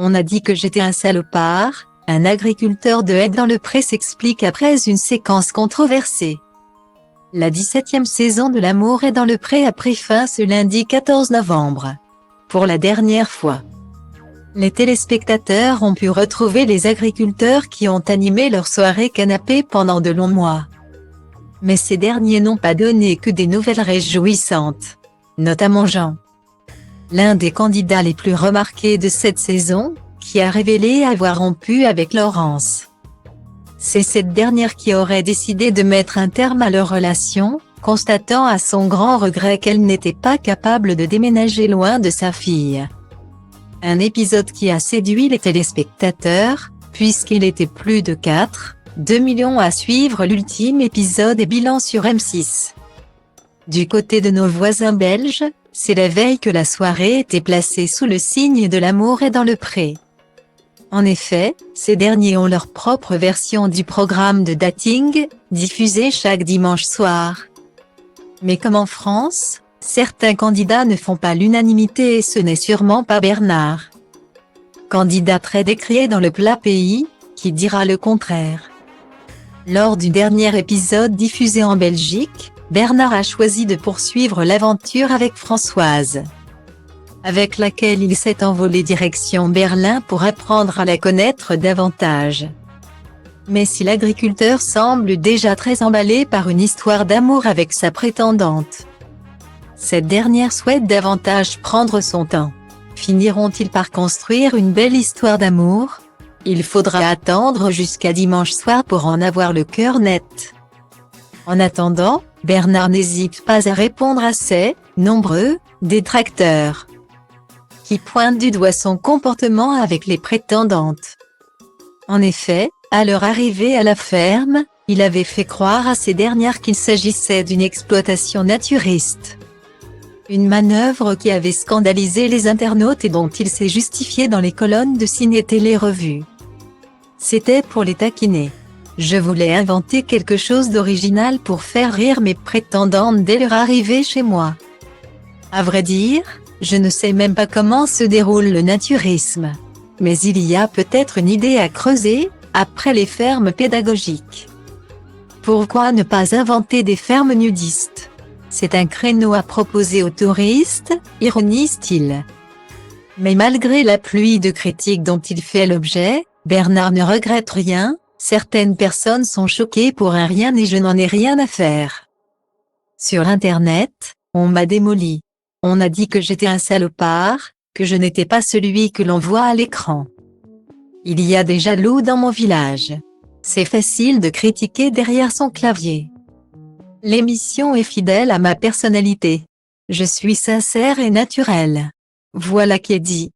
On a dit que j'étais un salopard, un agriculteur de Aide dans le Pré s'explique après une séquence controversée. La 17e saison de L'amour est dans le Pré a pris fin ce lundi 14 novembre. Pour la dernière fois, les téléspectateurs ont pu retrouver les agriculteurs qui ont animé leur soirée canapé pendant de longs mois. Mais ces derniers n'ont pas donné que des nouvelles réjouissantes, notamment Jean, l'un des candidats les plus remarqués de cette saison, qui a révélé avoir rompu avec Laurence. C'est cette dernière qui aurait décidé de mettre un terme à leur relation, constatant à son grand regret qu'elle n'était pas capable de déménager loin de sa fille. Un épisode qui a séduit les téléspectateurs, puisqu'il était plus de 2 millions à suivre l'ultime épisode et bilan sur M6. Du côté de nos voisins belges, c'est la veille que la soirée était placée sous le signe de L'amour est dans le Pré. En effet, ces derniers ont leur propre version du programme de dating, diffusé chaque dimanche soir. Mais comme en France, certains candidats ne font pas l'unanimité et ce n'est sûrement pas Bernard, candidat très décrié dans le plat pays, qui dira le contraire. Lors du dernier épisode diffusé en Belgique, Bernard a choisi de poursuivre l'aventure avec Françoise, avec laquelle il s'est envolé direction Berlin pour apprendre à la connaître davantage. Mais si l'agriculteur semble déjà très emballé par une histoire d'amour avec sa prétendante, cette dernière souhaite davantage prendre son temps. Finiront-ils par construire une belle histoire d'amour? Il faudra attendre jusqu'à dimanche soir pour en avoir le cœur net. En attendant, Bernard n'hésite pas à répondre à ses nombreux détracteurs qui pointent du doigt son comportement avec les prétendantes. En effet, à leur arrivée à la ferme, il avait fait croire à ces dernières qu'il s'agissait d'une exploitation naturiste. Une manœuvre qui avait scandalisé les internautes et dont il s'est justifié dans les colonnes de ciné-télé revues. C'était pour les taquiner. Je voulais inventer quelque chose d'original pour faire rire mes prétendantes dès leur arrivée chez moi. À vrai dire, je ne sais même pas comment se déroule le naturisme. Mais il y a peut-être une idée à creuser, après les fermes pédagogiques. Pourquoi ne pas inventer des fermes nudistes? C'est un créneau à proposer aux touristes, ironise-t-il. Mais malgré la pluie de critiques dont il fait l'objet, Bernard ne regrette rien, certaines personnes sont choquées pour un rien et je n'en ai rien à faire. Sur Internet, on m'a démoli. On a dit que j'étais un salopard, que je n'étais pas celui que l'on voit à l'écran. Il y a des jaloux dans mon village. C'est facile de critiquer derrière son clavier. L'émission est fidèle à ma personnalité. Je suis sincère et naturel. Voilà qui est dit.